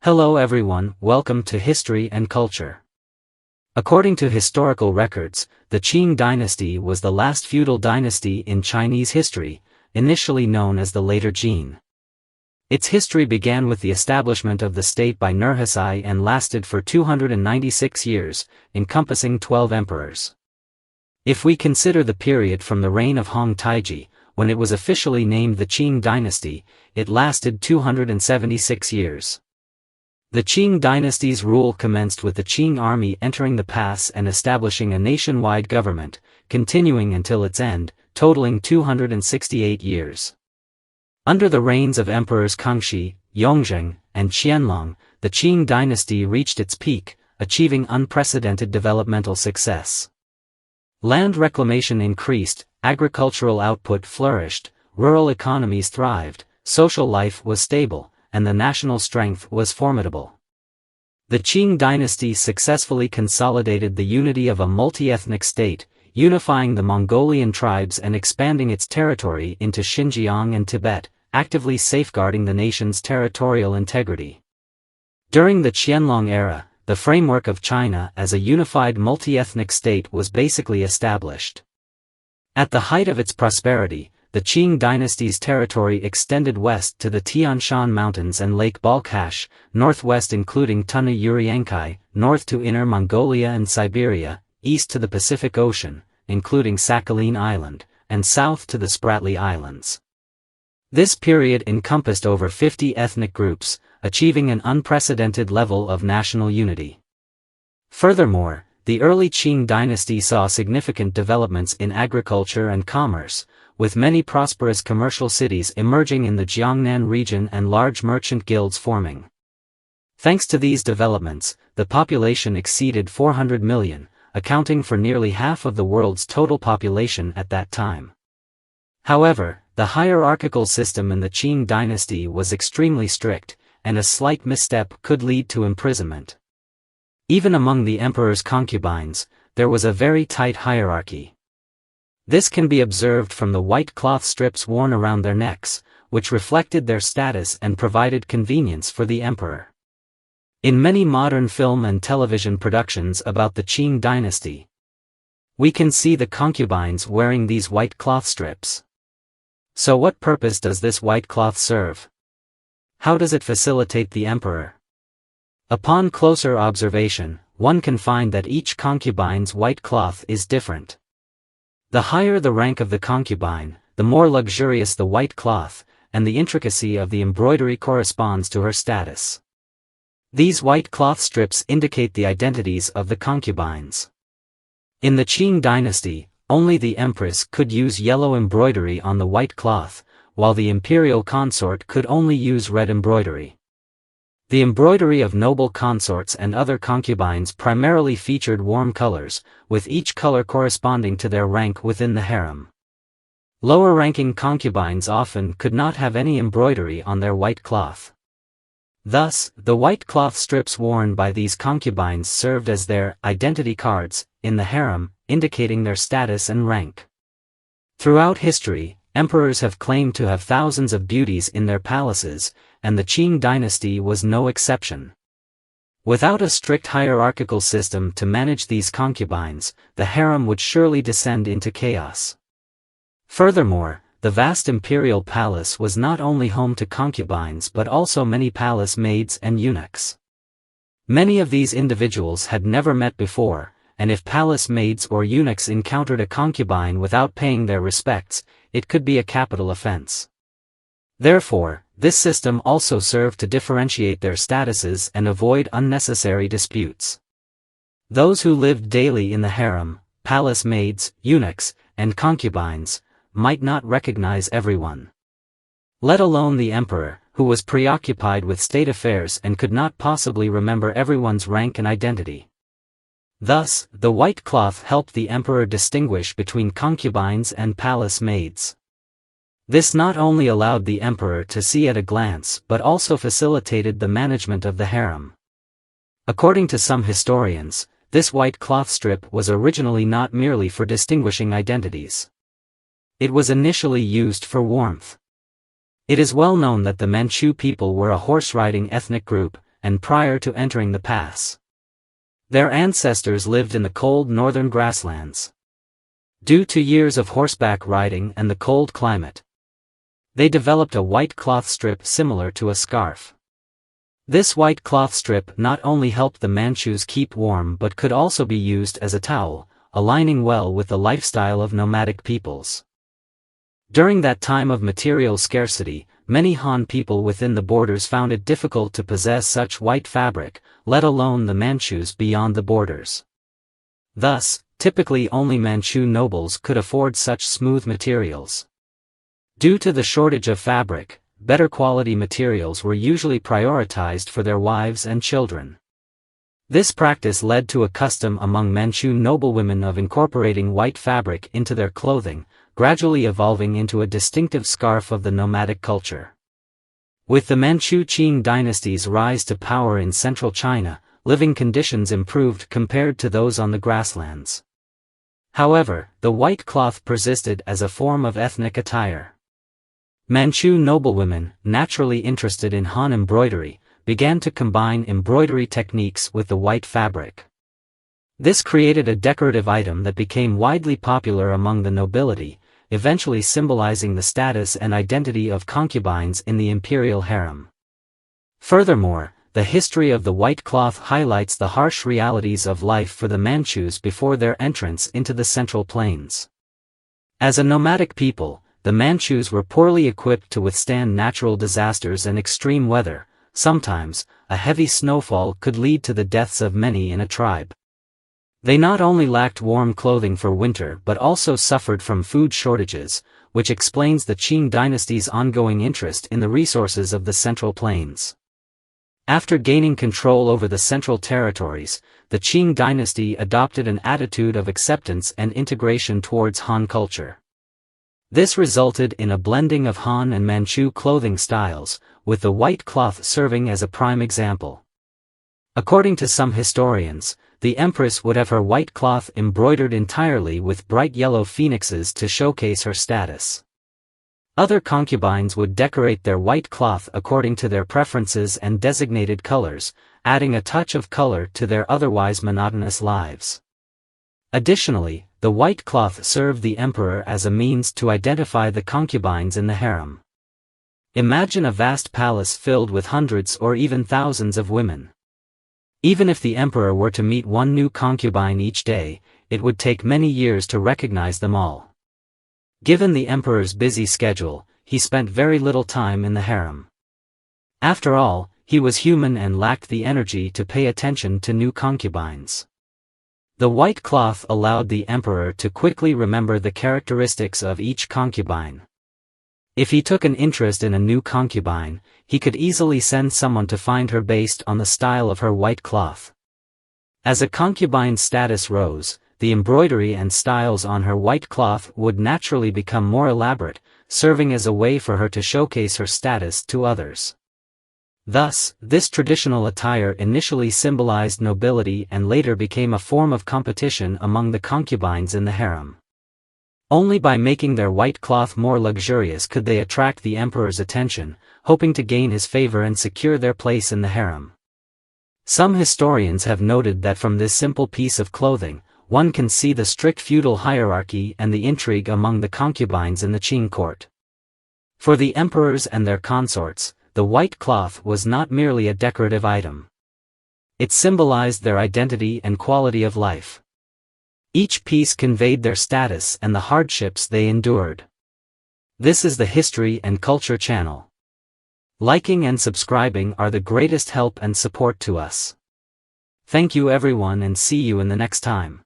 Hello everyone, welcome to History and Culture. According to historical records, the Qing Dynasty was the last feudal dynasty in Chinese history, initially known as the later Jin. Its history began with the establishment of the state by Nurhaci and lasted for 296 years, encompassing 12 emperors. If we consider the period from the reign of Hong Taiji, when it was officially named the Qing Dynasty, it lasted 276 years. The Qing dynasty's rule commenced with the Qing army entering the pass and establishing a nationwide government, continuing until its end, totaling 268 years. Under the reigns of emperors Guangxu, Yongzheng, and Qianlong, the Qing dynasty reached its peak, achieving unprecedented developmental success. Land reclamation increased, agricultural output flourished, rural economies thrived, social life was stable, and the national strength was formidable. The Qing dynasty successfully consolidated the unity of a multi-ethnic state, unifying the Mongolian tribes and expanding its territory into Xinjiang and Tibet, actively safeguarding the nation's territorial integrity. During the Qianlong era, the framework of China as a unified multi-ethnic state was basically established. At the height of its prosperity, the Qing dynasty's territory extended west to the Tian Shan Mountains and Lake Balkhash, northwest including Tuna Uriankai, north to Inner Mongolia and Siberia, east to the Pacific Ocean, including Sakhalin Island, and south to the Spratly Islands. This period encompassed over 50 ethnic groups, achieving an unprecedented level of national unity. Furthermore, the early Qing dynasty saw significant developments in agriculture and commerce, with many prosperous commercial cities emerging in the Jiangnan region and large merchant guilds forming. Thanks to these developments, the population exceeded 400 million, accounting for nearly half of the world's total population at that time. However, the hierarchical system in the Qing dynasty was extremely strict, and a slight misstep could lead to imprisonment. Even among the emperor's concubines, there was a very tight hierarchy. This can be observed from the white cloth strips worn around their necks, which reflected their status and provided convenience for the emperor. In many modern film and television productions about the Qing dynasty, we can see the concubines wearing these white cloth strips. So what purpose does this white cloth serve? How does it facilitate the emperor? Upon closer observation, one can find that each concubine's white cloth is different. The higher the rank of the concubine, the more luxurious the white cloth, and the intricacy of the embroidery corresponds to her status. These white cloth strips indicate the identities of the concubines. In the Qing dynasty, only the empress could use yellow embroidery on the white cloth, while the imperial consort could only use red embroidery. The embroidery of noble consorts and other concubines primarily featured warm colors, with each color corresponding to their rank within the harem. Lower-ranking concubines often could not have any embroidery on their white cloth. Thus, the white cloth strips worn by these concubines served as their identity cards in the harem, indicating their status and rank. Throughout history, emperors have claimed to have thousands of beauties in their palaces, and the Qing dynasty was no exception. Without a strict hierarchical system to manage these concubines, the harem would surely descend into chaos. Furthermore, the vast imperial palace was not only home to concubines but also many palace maids and eunuchs. Many of these individuals had never met before, and if palace maids or eunuchs encountered a concubine without paying their respects, it could be a capital offense. Therefore, this system also served to differentiate their statuses and avoid unnecessary disputes. Those who lived daily in the harem, palace maids, eunuchs, and concubines, might not recognize everyone. Let alone the emperor, who was preoccupied with state affairs and could not possibly remember everyone's rank and identity. Thus, the white cloth helped the emperor distinguish between concubines and palace maids. This not only allowed the emperor to see at a glance but also facilitated the management of the harem. According to some historians, this white cloth strip was originally not merely for distinguishing identities. It was initially used for warmth. It is well known that the Manchu people were a horse-riding ethnic group, and prior to entering the pass. Their ancestors lived in the cold northern grasslands. Due to years of horseback riding and the cold climate, they developed a white cloth strip similar to a scarf. This white cloth strip not only helped the Manchus keep warm but could also be used as a towel, aligning well with the lifestyle of nomadic peoples. During that time of material scarcity, many Han people within the borders found it difficult to possess such white fabric, let alone the Manchus beyond the borders. Thus, typically only Manchu nobles could afford such smooth materials. Due to the shortage of fabric, better quality materials were usually prioritized for their wives and children. This practice led to a custom among Manchu noblewomen of incorporating white fabric into their clothing, gradually evolving into a distinctive scarf of the nomadic culture. With the Manchu Qing Dynasty's rise to power in central China, living conditions improved compared to those on the grasslands. However, the white cloth persisted as a form of ethnic attire. Manchu noblewomen, naturally interested in Han embroidery, began to combine embroidery techniques with the white fabric. This created a decorative item that became widely popular among the nobility, eventually symbolizing the status and identity of concubines in the imperial harem. Furthermore, the history of the white cloth highlights the harsh realities of life for the Manchus before their entrance into the Central Plains. As a nomadic people, the Manchus were poorly equipped to withstand natural disasters and extreme weather. Sometimes, a heavy snowfall could lead to the deaths of many in a tribe. They not only lacked warm clothing for winter but also suffered from food shortages, which explains the Qing dynasty's ongoing interest in the resources of the Central Plains. After gaining control over the central territories, the Qing dynasty adopted an attitude of acceptance and integration towards Han culture. This resulted in a blending of Han and Manchu clothing styles, with the white cloth serving as a prime example. According to some historians, the empress would have her white cloth embroidered entirely with bright yellow phoenixes to showcase her status. Other concubines would decorate their white cloth according to their preferences and designated colors, adding a touch of color to their otherwise monotonous lives. Additionally, the white cloth served the emperor as a means to identify the concubines in the harem. Imagine a vast palace filled with hundreds or even thousands of women. Even if the emperor were to meet one new concubine each day, it would take many years to recognize them all. Given the emperor's busy schedule, he spent very little time in the harem. After all, he was human and lacked the energy to pay attention to new concubines. The white cloth allowed the emperor to quickly remember the characteristics of each concubine. If he took an interest in a new concubine, he could easily send someone to find her based on the style of her white cloth. As a concubine's status rose, the embroidery and styles on her white cloth would naturally become more elaborate, serving as a way for her to showcase her status to others. Thus, this traditional attire initially symbolized nobility and later became a form of competition among the concubines in the harem. Only by making their white cloth more luxurious could they attract the emperor's attention, hoping to gain his favor and secure their place in the harem. Some historians have noted that from this simple piece of clothing, one can see the strict feudal hierarchy and the intrigue among the concubines in the Qing court. For the emperors and their consorts, the white cloth was not merely a decorative item. It symbolized their identity and quality of life. Each piece conveyed their status and the hardships they endured. This is the History and Culture channel. Liking and subscribing are the greatest help and support to us. Thank you everyone and see you in the next time.